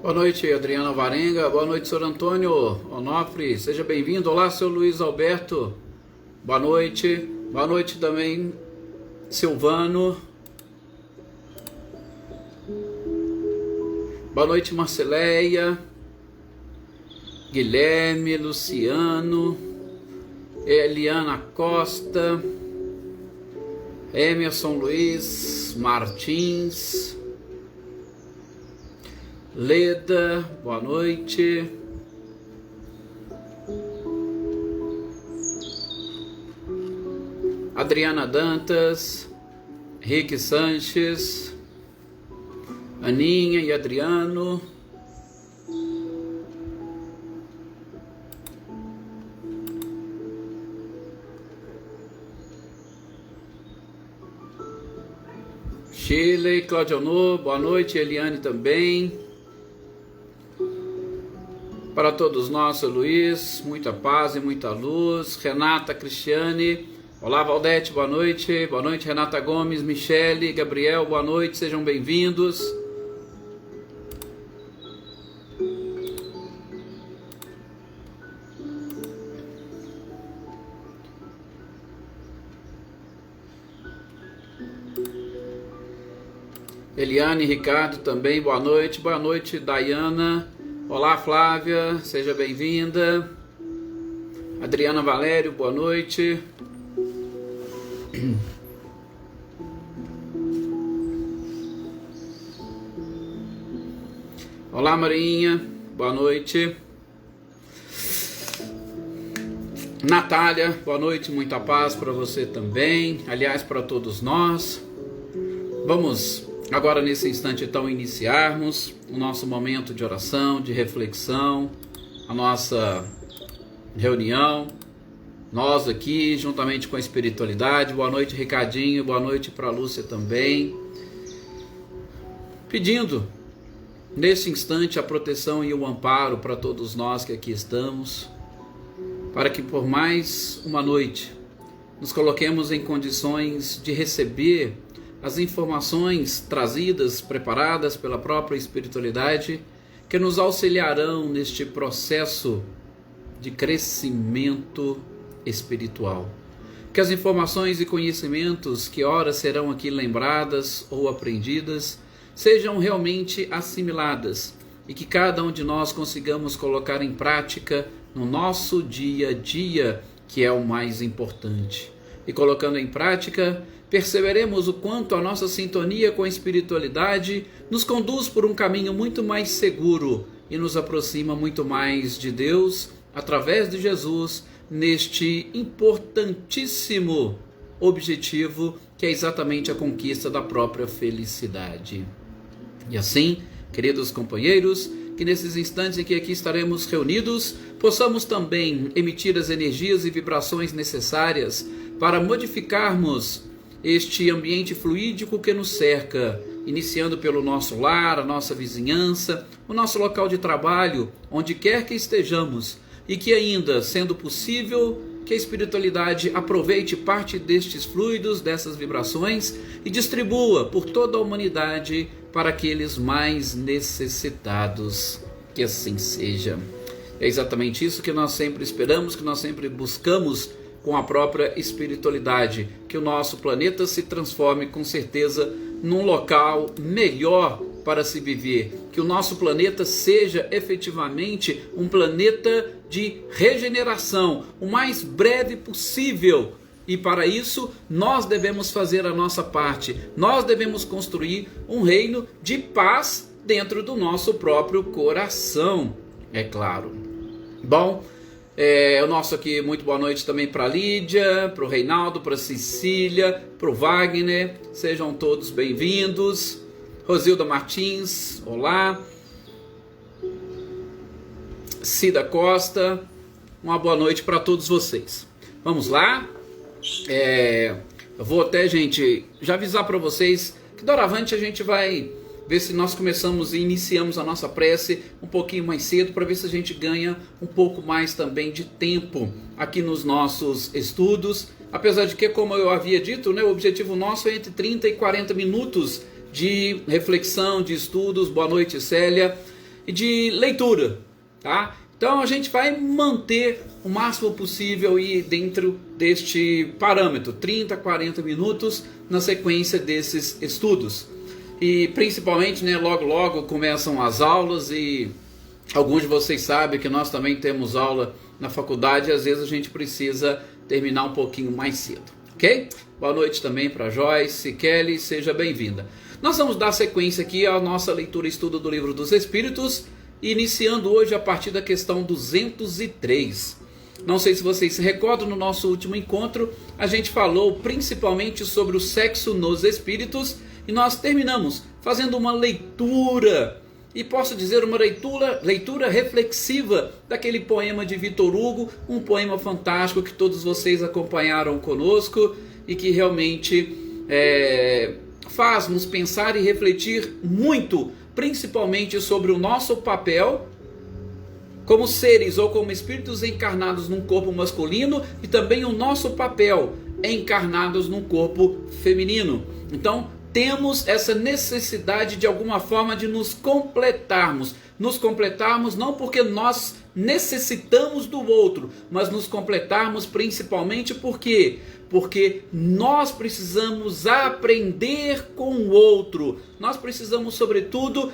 Boa noite, Adriana Varenga. Boa noite, senhor Antônio Onofre. Seja bem-vindo. Olá, seu Luiz Alberto. Boa noite. Boa noite também, Silvano. Boa noite, Marceleia. Guilherme, Luciano. Eliana Costa. Emerson Luiz Martins. Leda, boa noite. Adriana Dantas, Rick Sanches, Aninha e Adriano. Shirley, Claudionor, boa noite. Eliane também. Para todos nós, seu Luiz, muita paz e muita luz. Renata, Cristiane, olá Valdete, boa noite. Boa noite, Renata Gomes, Michele, Gabriel, boa noite, sejam bem-vindos. Eliane, Ricardo também, boa noite. Boa noite, Dayana. Olá, Flávia, seja bem-vinda. Adriana Valério, boa noite. Olá, Marinha, boa noite. Natália, boa noite, muita paz para você também. Aliás, para todos nós. Vamos agora, nesse instante, então, iniciarmos o nosso momento de oração, de reflexão, a nossa reunião, nós aqui, juntamente com a espiritualidade. Boa noite, Ricardinho, boa noite para a Lúcia também. Pedindo, nesse instante, a proteção e o amparo para todos nós que aqui estamos, para que por mais uma noite nos coloquemos em condições de receber as informações trazidas, preparadas pela própria espiritualidade, que nos auxiliarão neste processo de crescimento espiritual. Que as informações e conhecimentos que ora serão aqui lembradas ou aprendidas, sejam realmente assimiladas e que cada um de nós consigamos colocar em prática no nosso dia a dia, que é o mais importante. E colocando em prática, perceberemos o quanto a nossa sintonia com a espiritualidade nos conduz por um caminho muito mais seguro e nos aproxima muito mais de Deus, através de Jesus, neste importantíssimo objetivo que é exatamente a conquista da própria felicidade. E assim, queridos companheiros, que nesses instantes em que aqui estaremos reunidos, possamos também emitir as energias e vibrações necessárias para modificarmos este ambiente fluídico que nos cerca, iniciando pelo nosso lar, a nossa vizinhança, o nosso local de trabalho, onde quer que estejamos, e que ainda, sendo possível, que a espiritualidade aproveite parte destes fluidos, dessas vibrações, e distribua por toda a humanidade para aqueles mais necessitados. Que assim seja. É exatamente isso que nós sempre esperamos, que nós sempre buscamos com a própria espiritualidade, que o nosso planeta se transforme com certeza num local melhor para se viver, que o nosso planeta seja efetivamente um planeta de regeneração, o mais breve possível. E para isso nós devemos fazer a nossa parte, nós devemos construir um reino de paz dentro do nosso próprio coração, é claro. Bom, o nosso aqui, muito boa noite também para a Lídia, para o Reinaldo, para a Cecília, para o Wagner, sejam todos bem-vindos. Rosilda Martins, olá. Cida Costa, uma boa noite para todos vocês. Vamos lá. Eu vou até, gente, já avisar para vocês que doravante a gente vai ver se nós começamos e iniciamos a nossa prece um pouquinho mais cedo, para ver se a gente ganha um pouco mais também de tempo aqui nos nossos estudos. Apesar de que, como eu havia dito, né, o objetivo nosso é entre 30 e 40 minutos de reflexão, de estudos, boa noite Célia, e de leitura, tá? Então a gente vai manter o máximo possível e dentro deste parâmetro, 30 a 40 minutos na sequência desses estudos. E principalmente, né, logo começam as aulas e alguns de vocês sabem que nós também temos aula na faculdade e às vezes a gente precisa terminar um pouquinho mais cedo, ok? Boa noite também para Joyce, Kelly, seja bem-vinda. Nós vamos dar sequência aqui à nossa leitura e estudo do Livro dos Espíritos, iniciando hoje a partir da questão 203. Não sei se vocês se recordam, no nosso último encontro a gente falou principalmente sobre o sexo nos espíritos e nós terminamos fazendo uma leitura, e posso dizer uma leitura reflexiva daquele poema de Victor Hugo, um poema fantástico que todos vocês acompanharam conosco e que realmente faz-nos pensar e refletir muito, principalmente sobre o nosso papel como seres ou como espíritos encarnados num corpo masculino e também o nosso papel encarnados num corpo feminino. Então temos essa necessidade de alguma forma de nos completarmos não porque nós necessitamos do outro, mas nos completarmos principalmente porque nós precisamos aprender com o outro, nós precisamos sobretudo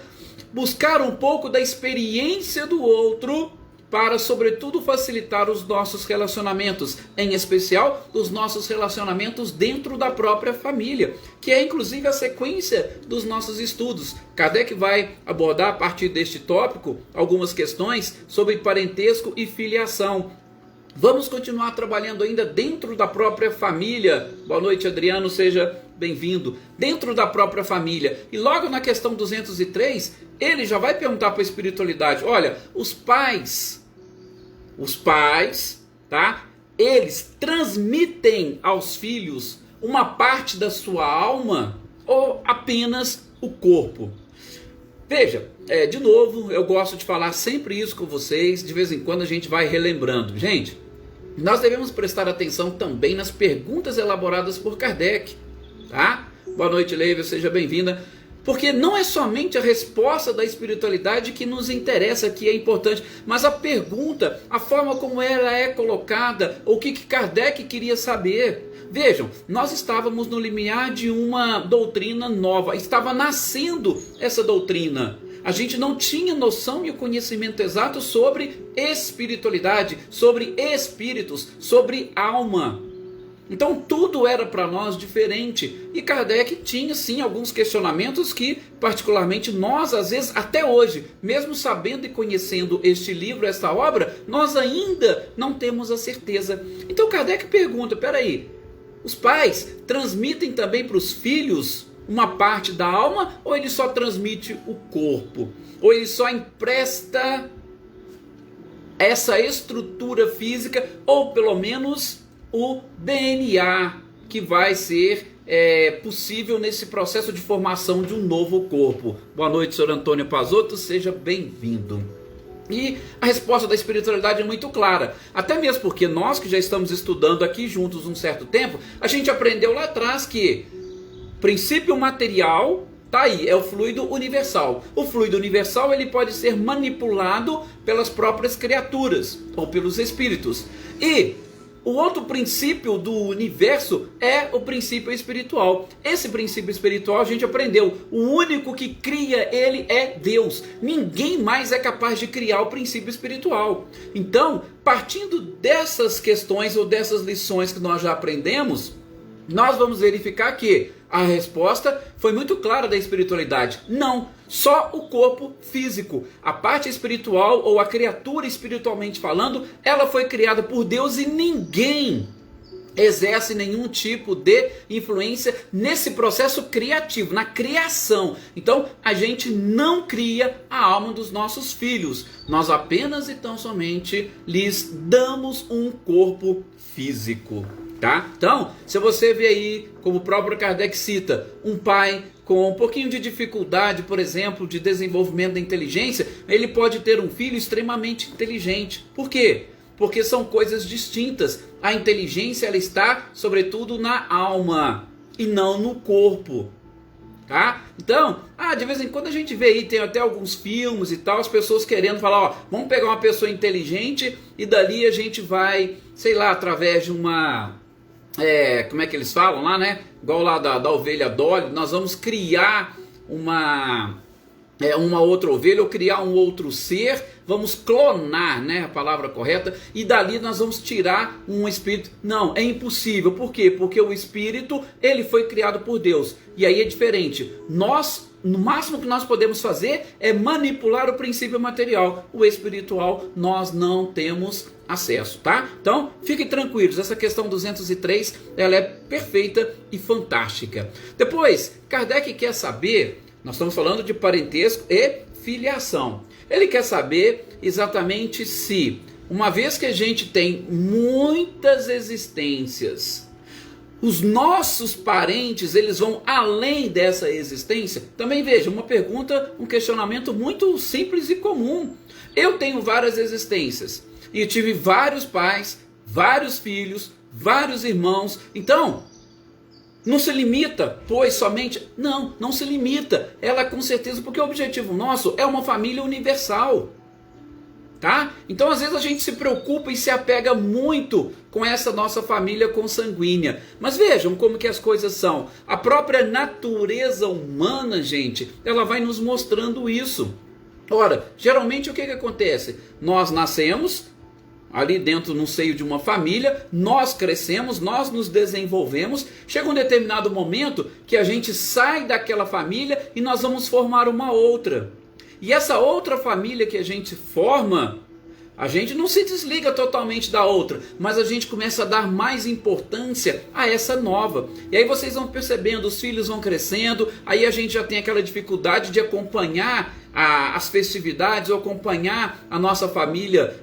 buscar um pouco da experiência do outro para sobretudo facilitar os nossos relacionamentos, em especial os nossos relacionamentos dentro da própria família, que é inclusive a sequência dos nossos estudos. Kardec vai abordar a partir deste tópico algumas questões sobre parentesco e filiação. Vamos continuar trabalhando ainda dentro da própria família. Boa noite, Adriano, seja bem-vindo. Dentro da própria família. E logo na questão 203, ele já vai perguntar para a espiritualidade, olha, os pais, tá? Eles transmitem aos filhos uma parte da sua alma ou apenas o corpo? Veja, de novo, eu gosto de falar sempre isso com vocês, de vez em quando a gente vai relembrando. Gente, nós devemos prestar atenção também nas perguntas elaboradas por Kardec, tá? Boa noite, Leiva, seja bem-vinda. Porque não é somente a resposta da espiritualidade que nos interessa, que é importante, mas a pergunta, a forma como ela é colocada, o que Kardec queria saber. Vejam, nós estávamos no limiar de uma doutrina nova, estava nascendo essa doutrina. A gente não tinha noção e o conhecimento exato sobre espiritualidade, sobre espíritos, sobre alma. Então tudo era para nós diferente, e Kardec tinha sim alguns questionamentos que particularmente nós às vezes até hoje, mesmo sabendo e conhecendo este livro, esta obra, nós ainda não temos a certeza. Então Kardec pergunta, peraí, os pais transmitem também para os filhos uma parte da alma, ou ele só transmite o corpo? Ou ele só empresta essa estrutura física, ou pelo menos o DNA que vai ser possível nesse processo de formação de um novo corpo? Boa noite, senhor Antônio Pazotto, seja bem-vindo. E a resposta da espiritualidade é muito clara, até mesmo porque nós que já estamos estudando aqui juntos um certo tempo, a gente aprendeu lá atrás que princípio material, tá aí, é o fluido universal. O fluido universal ele pode ser manipulado pelas próprias criaturas ou pelos espíritos. E o outro princípio do universo é o princípio espiritual. Esse princípio espiritual a gente aprendeu. O único que cria ele é Deus. Ninguém mais é capaz de criar o princípio espiritual. Então, partindo dessas questões ou dessas lições que nós já aprendemos, nós vamos verificar que a resposta foi muito clara da espiritualidade. Não, só o corpo físico. A parte espiritual ou a criatura espiritualmente falando, ela foi criada por Deus e ninguém exerce nenhum tipo de influência nesse processo criativo, na criação. Então, a gente não cria a alma dos nossos filhos. Nós apenas e tão somente lhes damos um corpo físico, tá? Então, se você vê aí, como o próprio Kardec cita, um pai com um pouquinho de dificuldade, por exemplo, de desenvolvimento da inteligência, ele pode ter um filho extremamente inteligente. Por quê? Porque são coisas distintas. A inteligência, ela está, sobretudo, na alma e não no corpo, tá? Então, de vez em quando a gente vê aí, tem até alguns filmes e tal, as pessoas querendo falar, vamos pegar uma pessoa inteligente e dali a gente vai, sei lá, através de uma... como é que eles falam lá, né? Igual lá da ovelha Dolly, nós vamos criar uma outra ovelha ou criar um outro ser, vamos clonar, né, a palavra correta, e dali nós vamos tirar um espírito. Não, é impossível. Por quê? Porque o espírito, ele foi criado por Deus. E aí é diferente. Nós, no máximo que nós podemos fazer é manipular o princípio material. O espiritual nós não temos acesso, tá? Então, fiquem tranquilos, essa questão 203, ela é perfeita e fantástica. Depois, Kardec quer saber, nós estamos falando de parentesco e filiação. Ele quer saber exatamente se, uma vez que a gente tem muitas existências, os nossos parentes, eles vão além dessa existência? Também veja, uma pergunta, um questionamento muito simples e comum. Eu tenho várias existências e tive vários pais, vários filhos, vários irmãos. Então, não se limita, pois somente... Não se limita. Ela com certeza, porque o objetivo nosso é uma família universal. Tá? Então às vezes a gente se preocupa e se apega muito com essa nossa família consanguínea. Mas vejam como que as coisas são. A própria natureza humana, gente, ela vai nos mostrando isso. Ora, geralmente o que acontece? Nós nascemos ali dentro, no seio de uma família, nós crescemos, nós nos desenvolvemos, chega um determinado momento que a gente sai daquela família e nós vamos formar uma outra. E essa outra família que a gente forma, a gente não se desliga totalmente da outra, mas a gente começa a dar mais importância a essa nova. E aí vocês vão percebendo, os filhos vão crescendo, aí a gente já tem aquela dificuldade de acompanhar as festividades, ou acompanhar a nossa família,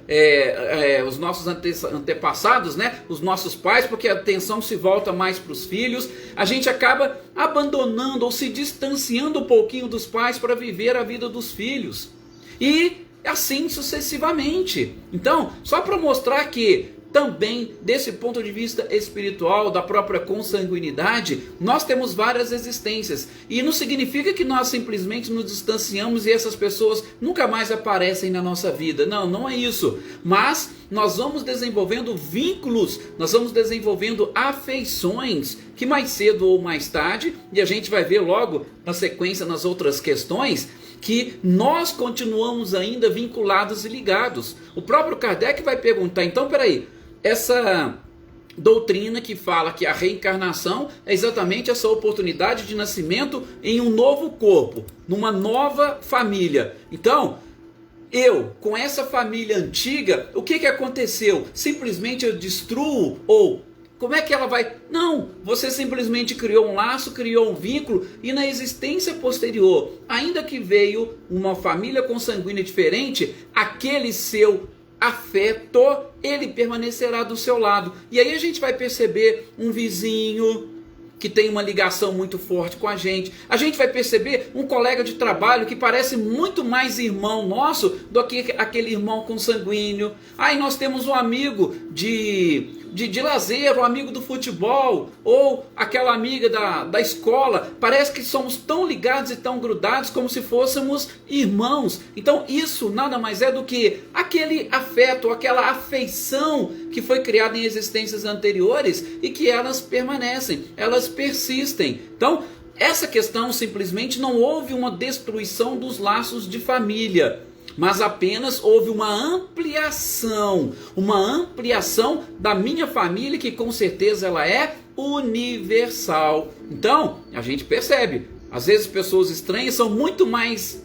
os nossos antepassados, né? Os nossos pais, porque a atenção se volta mais para os filhos. A gente acaba abandonando ou se distanciando um pouquinho dos pais para viver a vida dos filhos. E assim sucessivamente. Então, só para mostrar que também, desse ponto de vista espiritual, da própria consanguinidade, nós temos várias existências. E não significa que nós simplesmente nos distanciamos e essas pessoas nunca mais aparecem na nossa vida. Não é isso. Mas nós vamos desenvolvendo vínculos, nós vamos desenvolvendo afeições, que mais cedo ou mais tarde, e a gente vai ver logo na sequência nas outras questões, que nós continuamos ainda vinculados e ligados. O próprio Kardec vai perguntar, então peraí, essa doutrina que fala que a reencarnação é exatamente essa oportunidade de nascimento em um novo corpo, numa nova família. Então, eu, com essa família antiga, o que aconteceu? Simplesmente eu destruo ou... Como é que ela vai? Não, você simplesmente criou um laço, criou um vínculo, e na existência posterior, ainda que veio uma família consanguínea diferente, aquele seu afeto, ele permanecerá do seu lado. E aí a gente vai perceber um vizinho que tem uma ligação muito forte com a gente vai perceber um colega de trabalho que parece muito mais irmão nosso do que aquele irmão consanguíneo. Aí nós temos um amigo de lazer, um amigo do futebol, ou aquela amiga da escola. Parece que somos tão ligados e tão grudados como se fôssemos irmãos. Então isso nada mais é do que aquele afeto, aquela afeição que foi criada em existências anteriores e que elas permanecem, elas persistem. Então essa questão simplesmente não houve uma destruição dos laços de família, mas apenas houve uma ampliação da minha família, que com certeza ela é universal. Então, a gente percebe, às vezes pessoas estranhas são muito mais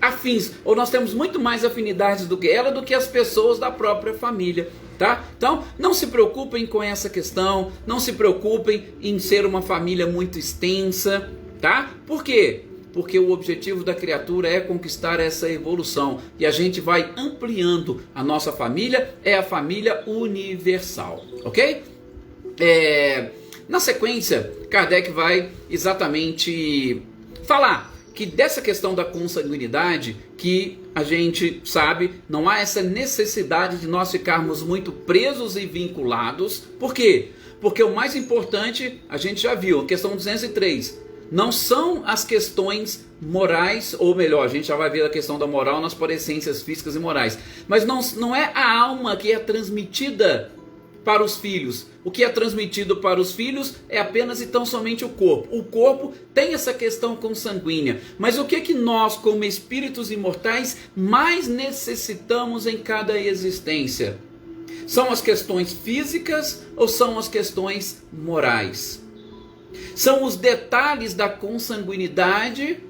afins, ou nós temos muito mais afinidades do que ela, do que as pessoas da própria família, tá? Então, não se preocupem com essa questão, não se preocupem em ser uma família muito extensa, tá? Por quê? Porque o objetivo da criatura é conquistar essa evolução, e a gente vai ampliando a nossa família, é a família universal, ok? Na sequência, Kardec vai exatamente falar que dessa questão da consanguinidade, que a gente sabe, não há essa necessidade de nós ficarmos muito presos e vinculados. Por quê? Porque o mais importante, a gente já viu, questão 203, não são as questões morais, ou melhor, a gente já vai ver a questão da moral nas parecências físicas e morais, mas não é a alma que é transmitida para os filhos. O que é transmitido para os filhos é apenas e tão somente o corpo. O corpo tem essa questão consanguínea. Mas o que nós, como espíritos imortais, mais necessitamos em cada existência? São as questões físicas ou são as questões morais? São os detalhes da consanguinidade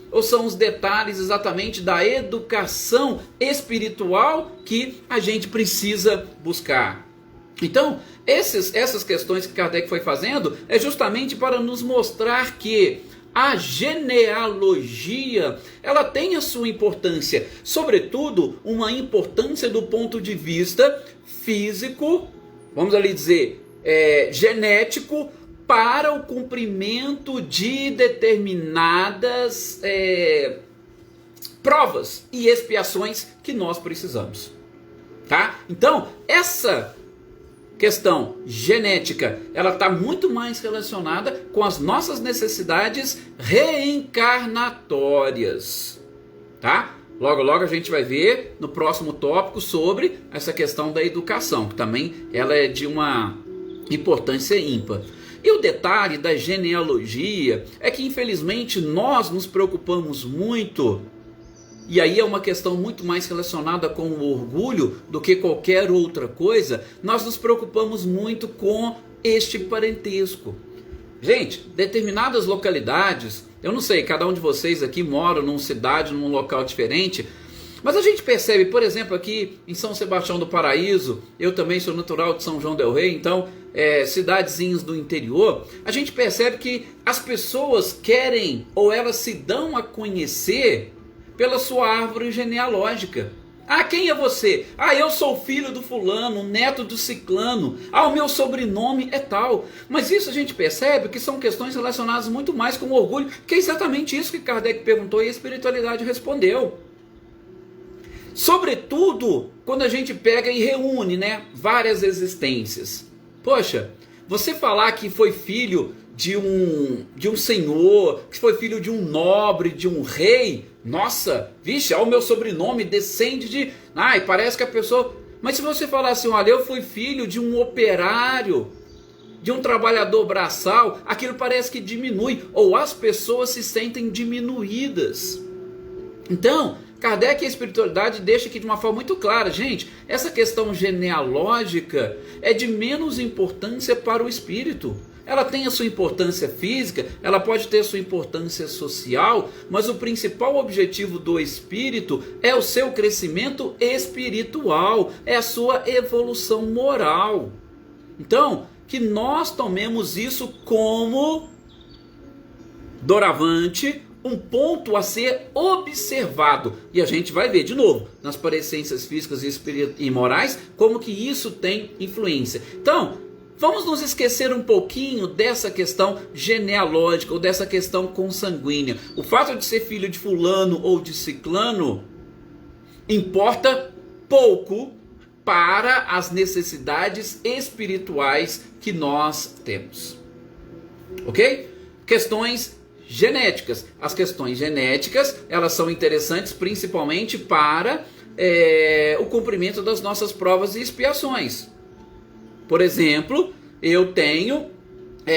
ou são os detalhes exatamente da educação espiritual que a gente precisa buscar? Então, essas questões que Kardec foi fazendo é justamente para nos mostrar que a genealogia, ela tem a sua importância, sobretudo uma importância do ponto de vista físico, vamos ali dizer, genético, para o cumprimento de determinadas provas e expiações que nós precisamos, tá? Então, essa questão genética, ela está muito mais relacionada com as nossas necessidades reencarnatórias, tá? Logo, logo a gente vai ver no próximo tópico sobre essa questão da educação, que também ela é de uma importância ímpar. E o detalhe da genealogia é que, infelizmente, nós nos preocupamos muito, e aí é uma questão muito mais relacionada com o orgulho do que qualquer outra coisa. Nós nos preocupamos muito com este parentesco. Gente, determinadas localidades, eu não sei, cada um de vocês aqui mora numa cidade, num local diferente, mas a gente percebe, por exemplo, aqui em São Sebastião do Paraíso, eu também sou natural de São João del Rei, então cidadezinhas do interior, a gente percebe que as pessoas querem, ou elas se dão a conhecer pela sua árvore genealógica. Ah, quem é você? Ah, eu sou filho do fulano, neto do ciclano. Ah, o meu sobrenome é tal. Mas isso a gente percebe que são questões relacionadas muito mais com o orgulho, que é exatamente isso que Kardec perguntou e a espiritualidade respondeu. Sobretudo quando a gente pega e reúne, várias existências. Poxa, você falar que foi filho de um senhor, que foi filho de um nobre, de um rei, nossa, vixe, o meu sobrenome descende de... Ai, parece que a pessoa... Mas se você falar assim, olha, eu fui filho de um operário, de um trabalhador braçal, aquilo parece que diminui, ou as pessoas se sentem diminuídas. Então, Kardec e a espiritualidade deixa aqui de uma forma muito clara, gente, essa questão genealógica é de menos importância para o espírito. Ela tem a sua importância física, ela pode ter a sua importância social, mas o principal objetivo do espírito é o seu crescimento espiritual, é a sua evolução moral. Então, que nós tomemos isso como doravante, um ponto a ser observado. E a gente vai ver de novo, nas parecências físicas e morais, como que isso tem influência. Então, vamos nos esquecer um pouquinho dessa questão genealógica ou dessa questão consanguínea. O fato de ser filho de fulano ou de ciclano importa pouco para as necessidades espirituais que nós temos. Ok? Questões genéticas. As questões genéticas, elas são interessantes principalmente para o cumprimento das nossas provas e expiações. Por exemplo, eu tenho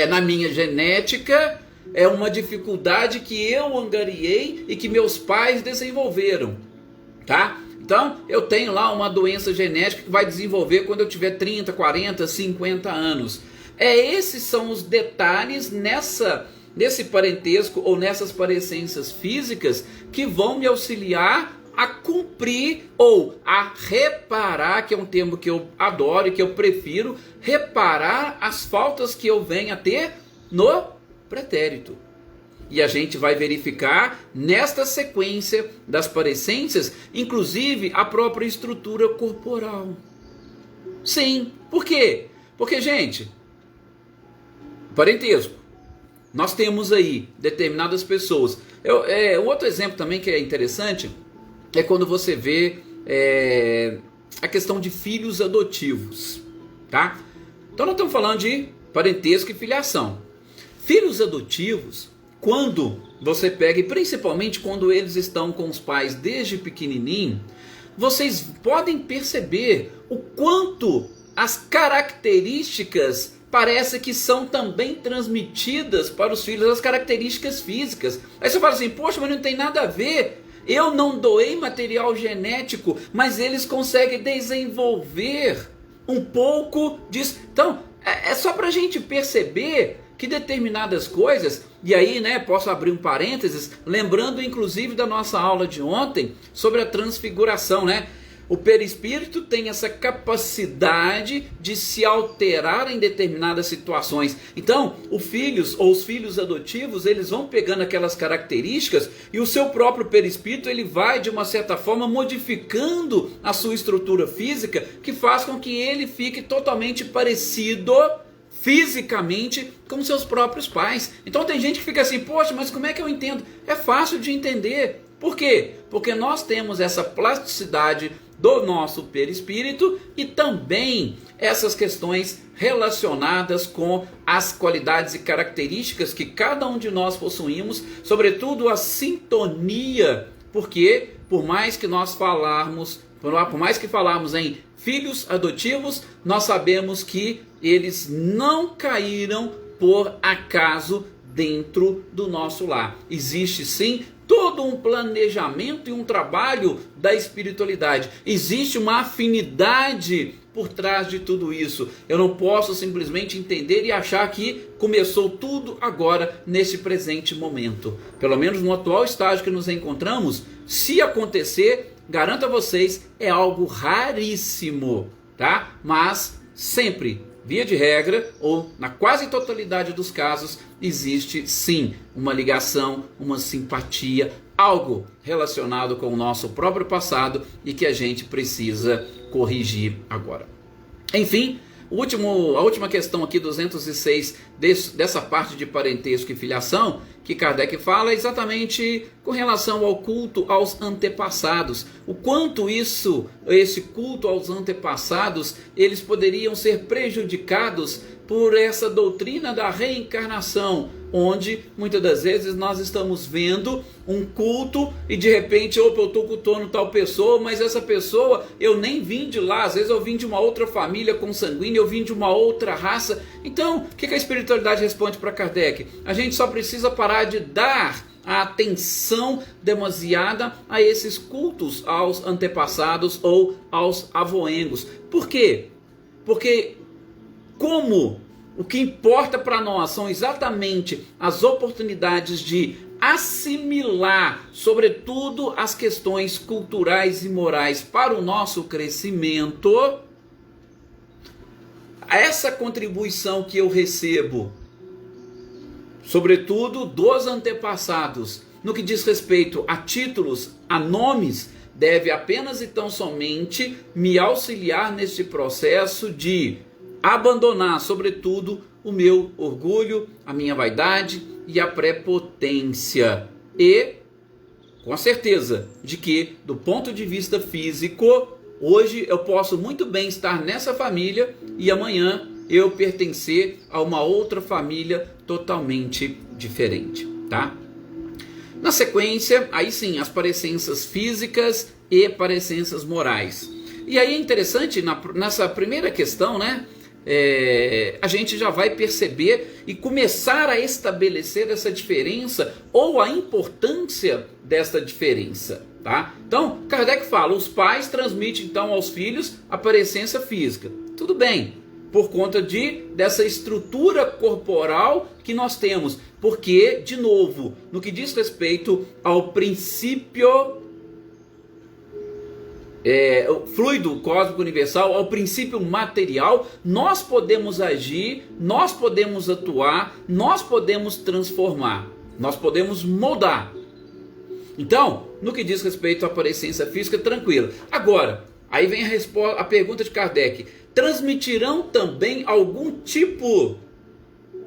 na minha genética uma dificuldade que eu angariei e que meus pais desenvolveram, tá? Então, eu tenho lá uma doença genética que vai desenvolver quando eu tiver 30, 40, 50 anos. Esses são os detalhes nesse parentesco ou nessas parecências físicas que vão me auxiliar a cumprir ou a reparar, que é um termo que eu adoro e que eu prefiro, reparar as faltas que eu venho a ter no pretérito. E a gente vai verificar nesta sequência das parecências, inclusive a própria estrutura corporal. Sim, por quê? Porque, gente, parentesco, nós temos aí determinadas pessoas. Outro exemplo também que é interessante é quando você vê a questão de filhos adotivos, tá? Então nós estamos falando de parentesco e filiação. Filhos adotivos, quando você pega, e principalmente quando eles estão com os pais desde pequenininho, vocês podem perceber o quanto as características parece que são também transmitidas para os filhos, as características físicas. Aí você fala assim, poxa, mas não tem nada a ver. Eu não doei material genético, mas eles conseguem desenvolver um pouco disso. Então, é só para a gente perceber que determinadas coisas, e aí, né, posso abrir um parênteses, lembrando inclusive da nossa aula de ontem sobre a transfiguração, né? O perispírito tem essa capacidade de se alterar em determinadas situações. Então, os filhos adotivos, eles vão pegando aquelas características e o seu próprio perispírito, ele vai, de uma certa forma, modificando a sua estrutura física, que faz com que ele fique totalmente parecido fisicamente com seus próprios pais. Então tem gente que fica assim, poxa, mas como é que eu entendo? É fácil de entender. Por quê? Porque nós temos essa plasticidade do nosso perispírito e também essas questões relacionadas com as qualidades e características que cada um de nós possuímos, sobretudo a sintonia, porque por mais que falarmos em filhos adotivos, nós sabemos que eles não caíram por acaso dentro do nosso lar. Existe sim todo um planejamento e um trabalho da espiritualidade. Existe uma afinidade por trás de tudo isso. Eu não posso simplesmente entender e achar que começou tudo agora, nesse presente momento. Pelo menos no atual estágio que nos encontramos, se acontecer, garanto a vocês, é algo raríssimo, tá? Mas sempre, via de regra, ou na quase totalidade dos casos, existe sim uma ligação, uma simpatia, algo relacionado com o nosso próprio passado e que a gente precisa corrigir agora. Enfim, a última questão aqui, 206, dessa parte de parentesco e filiação, que Kardec fala exatamente com relação ao culto aos antepassados. O quanto esse culto aos antepassados, eles poderiam ser prejudicados por essa doutrina da reencarnação, onde muitas das vezes nós estamos vendo um culto e de repente, opa, eu estou cultuando tal pessoa, mas essa pessoa eu nem vim de lá, às vezes eu vim de uma outra família consanguínea, eu vim de uma outra raça. Então, o que a espiritualidade responde para Kardec? A gente só precisa parar de dar a atenção demasiada a esses cultos aos antepassados ou aos avoengos. Por quê? Porque o que importa para nós são exatamente as oportunidades de assimilar, sobretudo, as questões culturais e morais para o nosso crescimento, essa contribuição que eu recebo, sobretudo dos antepassados, no que diz respeito a títulos, a nomes, deve apenas e tão somente me auxiliar neste processo de abandonar, sobretudo, o meu orgulho, a minha vaidade e a prepotência. E, com a certeza de que, do ponto de vista físico, hoje eu posso muito bem estar nessa família e amanhã eu pertencer a uma outra família totalmente diferente, tá? Na sequência, aí sim, as parecências físicas e parecências morais. E aí é interessante, nessa primeira questão, né? A gente já vai perceber e começar a estabelecer essa diferença ou a importância dessa diferença, tá? Então, Kardec fala, os pais transmitem então aos filhos a parecência física. Tudo bem, por conta dessa estrutura corporal que nós temos. Porque, de novo, no que diz respeito ao princípio fluido cósmico universal, ao princípio material, nós podemos agir, nós podemos atuar, nós podemos transformar, nós podemos moldar. Então, no que diz respeito à parecência física, tranquilo. Agora, aí vem a pergunta de Kardec: transmitirão também algum tipo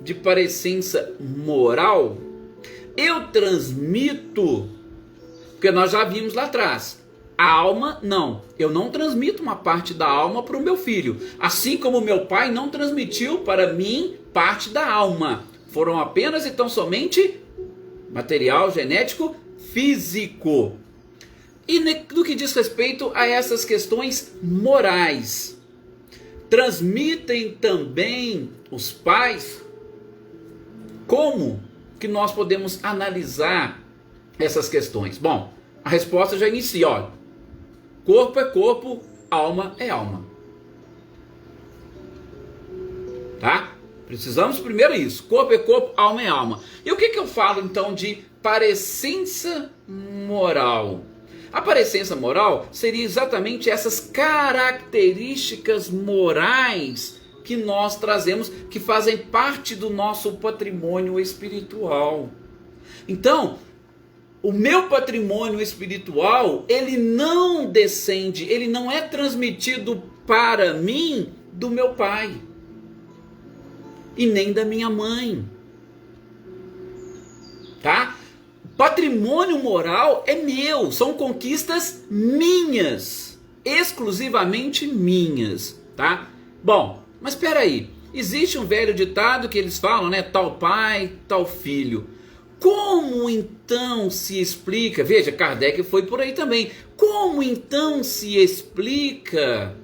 de parecência moral? Eu transmito, porque nós já vimos lá atrás, a alma não, eu não transmito uma parte da alma para o meu filho, assim como meu pai não transmitiu para mim parte da alma. Foram apenas e tão somente material genético físico. E no que diz respeito a essas questões morais, transmitem também os pais? Como que nós podemos analisar essas questões? Bom, a resposta já inicia, olha: corpo é corpo, alma é alma. Tá? Precisamos primeiro isso: corpo é corpo, alma é alma. E o que eu falo então de parecência moral? A parecência moral seria exatamente essas características morais que nós trazemos, que fazem parte do nosso patrimônio espiritual. Então, o meu patrimônio espiritual, ele não descende, ele não é transmitido para mim do meu pai e nem da minha mãe. Tá? Patrimônio moral é meu, são conquistas minhas, exclusivamente minhas, tá? Bom, mas espera aí, existe um velho ditado que eles falam, né? Tal pai, tal filho. Como então se explica? Veja, Kardec foi por aí também. Como então se explica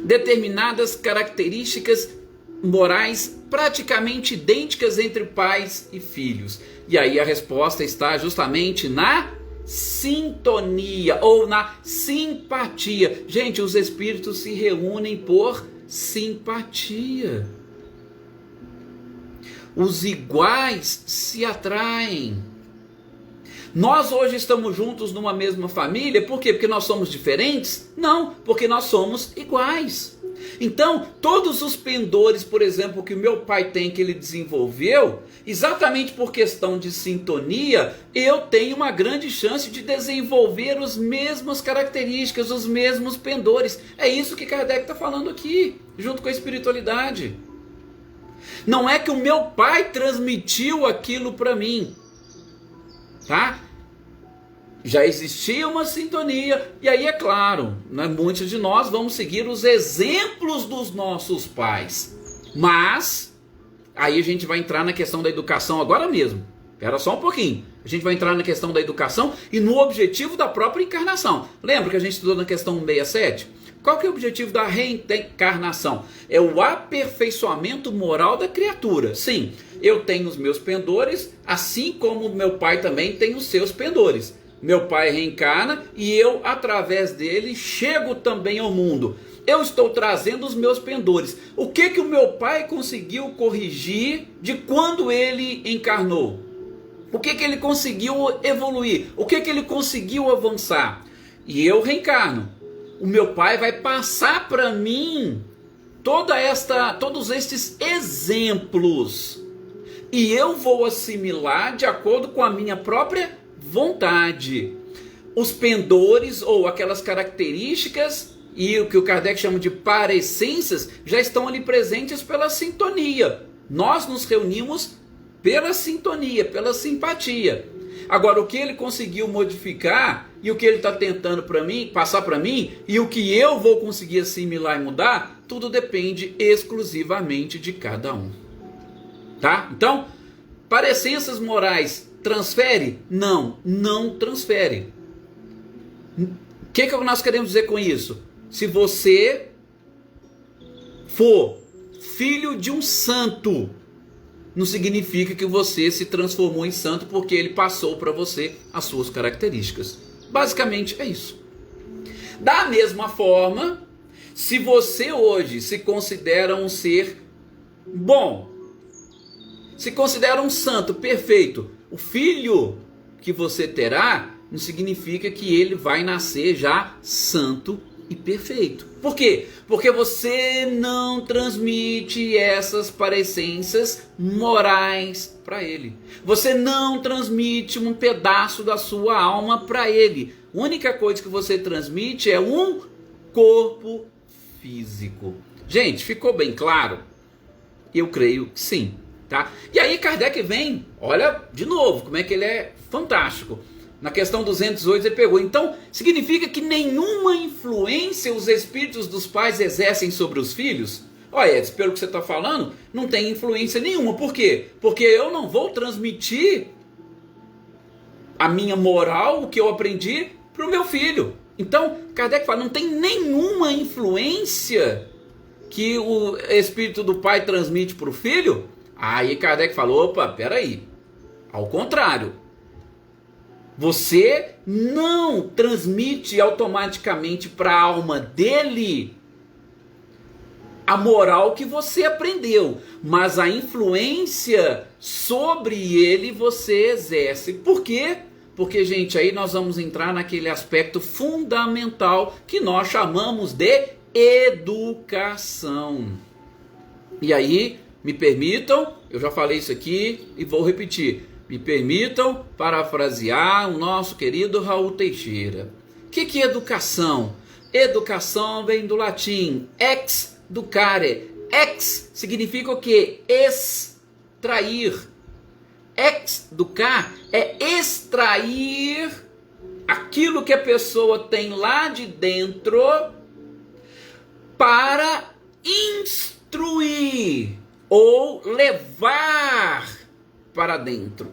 determinadas características morais praticamente idênticas entre pais e filhos? E aí a resposta está justamente na sintonia ou na simpatia. Gente, os espíritos se reúnem por simpatia. Os iguais se atraem. Nós hoje estamos juntos numa mesma família, por quê? Porque nós somos diferentes? Não, porque nós somos iguais. Então, todos os pendores, por exemplo, que o meu pai tem, que ele desenvolveu, exatamente por questão de sintonia, eu tenho uma grande chance de desenvolver as mesmas características, os mesmos pendores. É isso que Kardec está falando aqui, junto com a espiritualidade. Não é que o meu pai transmitiu aquilo para mim, tá? Já existia uma sintonia, e aí é claro, né, muitos de nós vamos seguir os exemplos dos nossos pais. Mas, aí a gente vai entrar na questão da educação agora mesmo. Espera só um pouquinho. A gente vai entrar na questão da educação e no objetivo da própria encarnação. Lembra que a gente estudou na questão 167? Qual que é o objetivo da reencarnação? É o aperfeiçoamento moral da criatura. Sim, eu tenho os meus pendores, assim como meu pai também tem os seus pendores. Meu pai reencarna e eu, através dele, chego também ao mundo. Eu estou trazendo os meus pendores. O que o meu pai conseguiu corrigir de quando ele encarnou? O que ele conseguiu evoluir? O que ele conseguiu avançar? E eu reencarno. O meu pai vai passar para mim todos estes exemplos. E eu vou assimilar de acordo com a minha própria vontade. Os pendores ou aquelas características e o que o Kardec chama de parecências já estão ali presentes pela sintonia. Nós nos reunimos pela sintonia, pela simpatia. Agora, o que ele conseguiu modificar e o que ele está tentando para mim, passar para mim, e o que eu vou conseguir assimilar e mudar, tudo depende exclusivamente de cada um. Tá? Então, parecências morais transfere? Não, não transfere. O que nós queremos dizer com isso? Se você for filho de um santo, não significa que você se transformou em santo porque ele passou para você as suas características. Basicamente é isso. Da mesma forma, Se você hoje se considera um ser bom, se considera um santo perfeito, o filho que você terá não significa que ele vai nascer já santo e perfeito. Por quê? Porque você não transmite essas parecências morais para ele. Você não transmite um pedaço da sua alma para ele. A única coisa que você transmite é um corpo físico. Gente, ficou bem claro? Eu creio que sim. Tá? E aí Kardec vem, olha de novo como é que ele é fantástico. Na questão 208 ele pegou, então significa que nenhuma influência os espíritos dos pais exercem sobre os filhos? Olha, Edson, pelo que você está falando, não tem influência nenhuma. Por quê? Porque eu não vou transmitir a minha moral, o que eu aprendi, para o meu filho. Então Kardec fala, não tem nenhuma influência que o espírito do pai transmite para o filho. Aí Kardec falou, opa, peraí, ao contrário, você não transmite automaticamente para a alma dele a moral que você aprendeu, mas a influência sobre ele você exerce. Por quê? Porque, gente, aí nós vamos entrar naquele aspecto fundamental que nós chamamos de educação. E aí, me permitam, eu já falei isso aqui e vou repetir, me permitam parafrasear o nosso querido Raul Teixeira. O que é educação? Educação vem do latim ex ducare. Ex significa o quê? Extrair. Ex educar é extrair aquilo que a pessoa tem lá de dentro para instruir ou levar para dentro.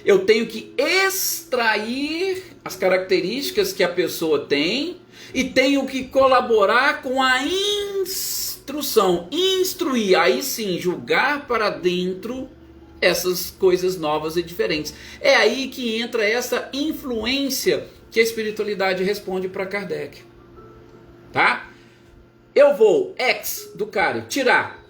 Eu tenho que extrair as características que a pessoa tem e tenho que colaborar com a instrução, instruir, aí sim, julgar para dentro essas coisas novas e diferentes. É aí que entra essa influência que a espiritualidade responde para Kardec. Tá? Eu vou, ex do cara, tirar.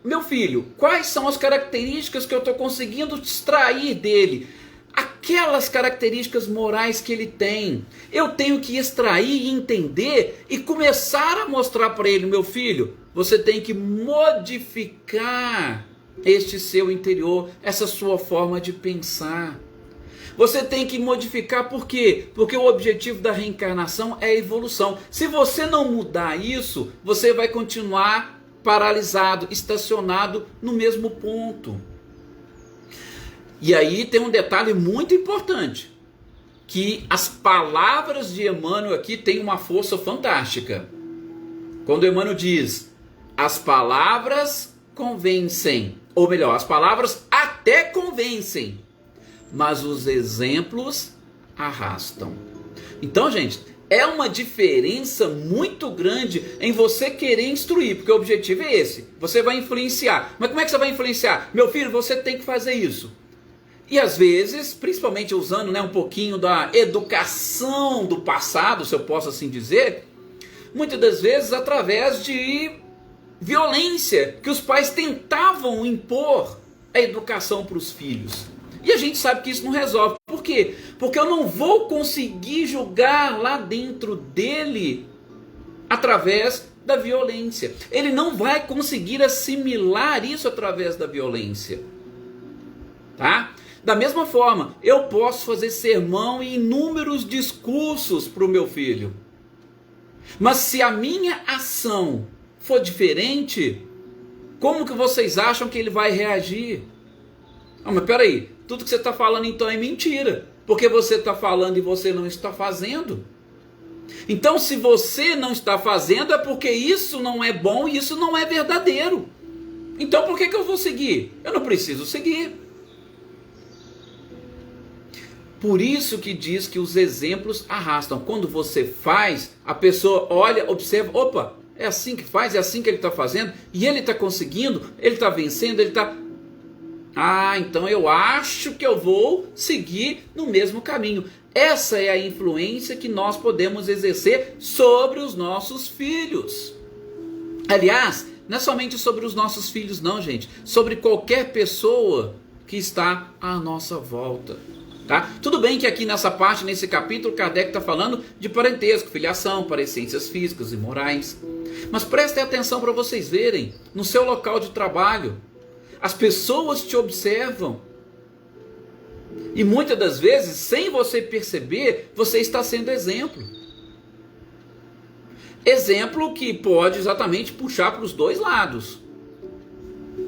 Meu filho, quais são as características que eu estou conseguindo extrair dele? Aquelas características morais que ele tem. Eu tenho que extrair e entender e começar a mostrar para ele, meu filho, você tem que modificar este seu interior, essa sua forma de pensar. Você tem que modificar, por quê? Porque o objetivo da reencarnação é a evolução. Se você não mudar isso, você vai continuar paralisado, estacionado no mesmo ponto. E aí tem um detalhe muito importante, que as palavras de Emmanuel aqui têm uma força fantástica. Quando Emmanuel diz, as palavras convencem, ou melhor, as palavras até convencem, mas os exemplos arrastam. Então, gente, é uma diferença muito grande em você querer instruir, porque o objetivo é esse. Você vai influenciar. Mas como é que você vai influenciar? Meu filho, você tem que fazer isso. E às vezes, principalmente usando um pouquinho da educação do passado, se eu posso assim dizer, muitas das vezes através de violência, que os pais tentavam impor a educação para os filhos. E a gente sabe que isso não resolve. Por quê? Porque eu não vou conseguir julgar lá dentro dele através da violência. Ele não vai conseguir assimilar isso através da violência. Tá? Da mesma forma, eu posso fazer sermão e inúmeros discursos para o meu filho. Mas se a minha ação for diferente, como que vocês acham que ele vai reagir? Ah, mas peraí, tudo que você está falando então é mentira, porque você está falando e você não está fazendo. Então, se você não está fazendo, é porque isso não é bom e isso não é verdadeiro. Então, por que eu vou seguir? Eu não preciso seguir. Por isso que diz que os exemplos arrastam. Quando você faz, a pessoa olha, observa, opa, é assim que faz, é assim que ele está fazendo, e ele está conseguindo, ele está vencendo, ele está... Ah, então eu acho que eu vou seguir no mesmo caminho. Essa é a influência que nós podemos exercer sobre os nossos filhos. Aliás, não é somente sobre os nossos filhos não, gente. Sobre qualquer pessoa que está à nossa volta. Tá? Tudo bem que aqui nessa parte, nesse capítulo, Kardec está falando de parentesco, filiação, parecências físicas e morais. Mas prestem atenção para vocês verem, no seu local de trabalho, as pessoas te observam. E muitas das vezes, sem você perceber, você está sendo exemplo. Exemplo que pode exatamente puxar para os dois lados.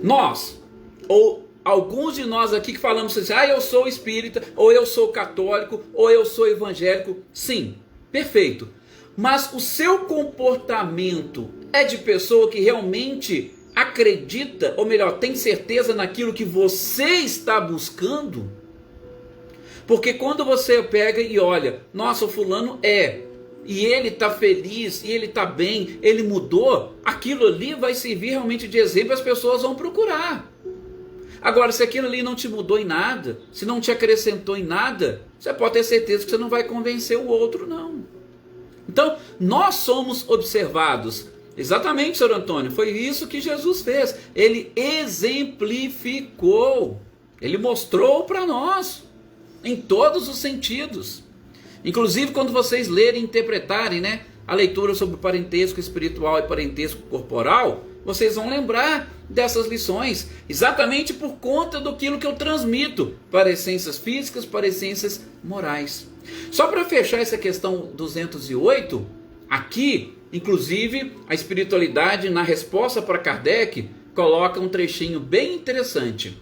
Nós, ou alguns de nós aqui que falamos assim, eu sou espírita, ou eu sou católico, ou eu sou evangélico. Sim, perfeito. Mas o seu comportamento é de pessoa que realmente acredita, ou melhor, tem certeza naquilo que você está buscando? Porque quando você pega e olha, nossa, o fulano e ele está feliz, e ele está bem, ele mudou, aquilo ali vai servir realmente de exemplo, as pessoas vão procurar. Agora, se aquilo ali não te mudou em nada, se não te acrescentou em nada, você pode ter certeza que você não vai convencer o outro, não. Então, nós somos observados. Exatamente, Sr. Antônio, foi isso que Jesus fez. Ele exemplificou, ele mostrou para nós, em todos os sentidos. Inclusive, quando vocês lerem e interpretarem, a leitura sobre parentesco espiritual e parentesco corporal, vocês vão lembrar dessas lições, exatamente por conta daquilo que eu transmito, parecências físicas, parecências morais. Só para fechar essa questão 208, aqui, inclusive, a espiritualidade, na resposta para Kardec, coloca um trechinho bem interessante.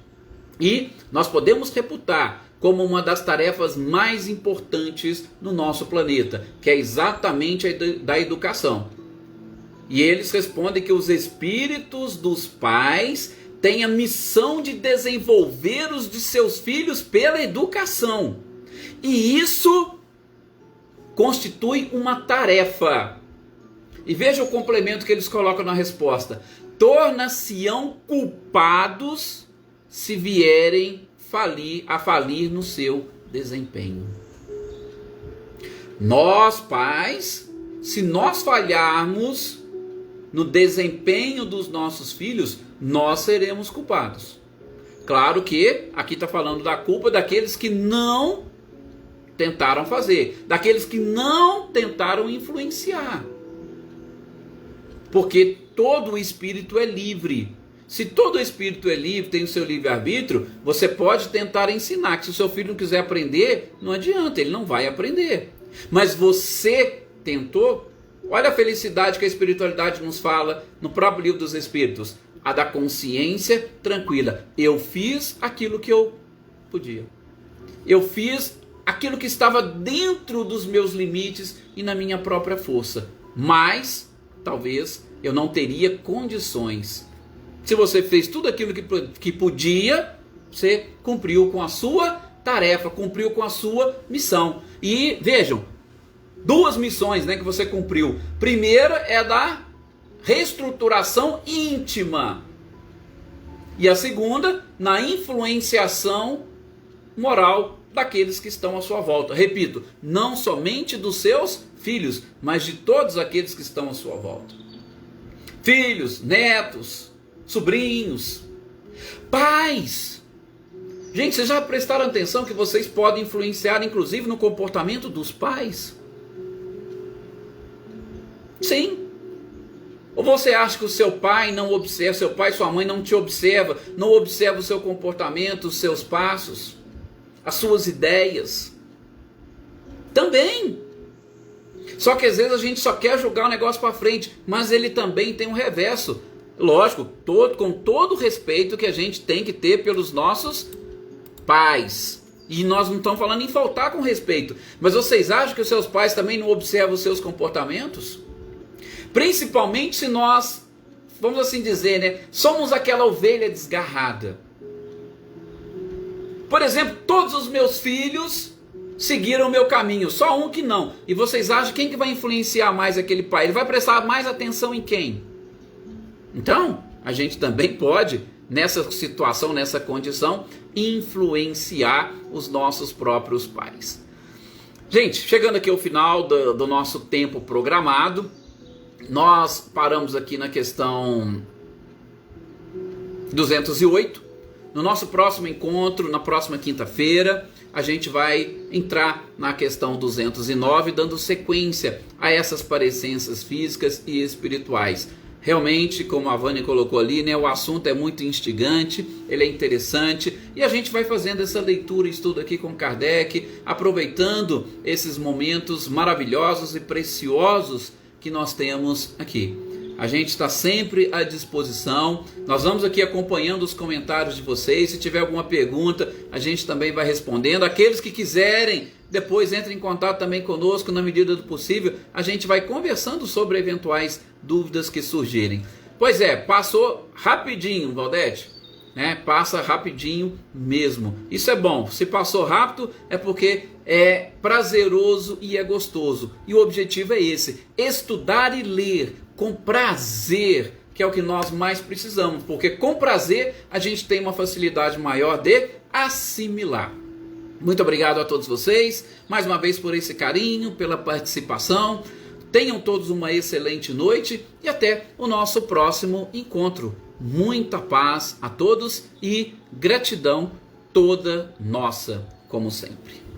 E nós podemos reputar como uma das tarefas mais importantes no nosso planeta, que é exatamente a da educação. E eles respondem que os espíritos dos pais têm a missão de desenvolver os de seus filhos pela educação. E isso constitui uma tarefa. E veja o complemento que eles colocam na resposta. Torna-se-ão culpados se vierem a falir no seu desempenho. Nós, pais, se nós falharmos no desempenho dos nossos filhos, nós seremos culpados. Claro que aqui está falando da culpa daqueles que não tentaram fazer, daqueles que não tentaram influenciar. Porque todo espírito é livre. Se todo espírito é livre, tem o seu livre-arbítrio, você pode tentar ensinar, que se o seu filho não quiser aprender, não adianta, ele não vai aprender. Mas você tentou. Olha a felicidade que a espiritualidade nos fala no próprio livro dos Espíritos. A da consciência tranquila. Eu fiz aquilo que eu podia. Eu fiz aquilo que estava dentro dos meus limites e na minha própria força. Mas, talvez, eu não teria condições. Se você fez tudo aquilo que podia, você cumpriu com a sua tarefa, cumpriu com a sua missão. E vejam, duas missões que você cumpriu. Primeira é a da reestruturação íntima. E a segunda, na influenciação moral daqueles que estão à sua volta. Repito, não somente dos seus filhos, mas de todos aqueles que estão à sua volta. Filhos, netos, sobrinhos, pais. Gente, vocês já prestaram atenção que vocês podem influenciar, inclusive, no comportamento dos pais? Sim. Ou você acha que o seu pai não observa, seu pai e sua mãe não te observa, não observa o seu comportamento, os seus passos, as suas ideias? Também. Só que às vezes a gente só quer jogar o negócio para frente, mas ele também tem um reverso. Lógico, com todo o respeito que a gente tem que ter pelos nossos pais. E nós não estamos falando em faltar com respeito. Mas vocês acham que os seus pais também não observam os seus comportamentos? Principalmente se nós, vamos assim dizer, somos aquela ovelha desgarrada. Por exemplo, todos os meus filhos seguiram o meu caminho, só um que não. E vocês acham quem que vai influenciar mais aquele pai? Ele vai prestar mais atenção em quem? Então, a gente também pode, nessa situação, nessa condição, influenciar os nossos próprios pais. Gente, chegando aqui ao final do nosso tempo programado, Nós paramos aqui na questão 208. No nosso próximo encontro, na próxima quinta-feira, a gente vai entrar na questão 209, dando sequência a essas parecenças físicas e espirituais. Realmente, como a Vânia colocou ali, né, o assunto é muito instigante, ele é interessante, e a gente vai fazendo essa leitura e estudo aqui com Kardec, aproveitando esses momentos maravilhosos e preciosos que nós temos aqui. A gente está sempre à disposição. Nós vamos aqui acompanhando os comentários de vocês. Se tiver alguma pergunta, a gente também vai respondendo. Aqueles que quiserem, depois entrem em contato também conosco na medida do possível. A gente vai conversando sobre eventuais dúvidas que surgirem. Pois é, passou rapidinho, Valdete, né? Passa rapidinho mesmo. Isso é bom. Se passou rápido é porque é prazeroso e é gostoso. E o objetivo é esse: estudar e ler com prazer, que é o que nós mais precisamos, porque com prazer a gente tem uma facilidade maior de assimilar. Muito obrigado a todos vocês, mais uma vez por esse carinho, pela participação. Tenham todos uma excelente noite e até o nosso próximo encontro. Muita paz a todos e gratidão toda nossa, como sempre.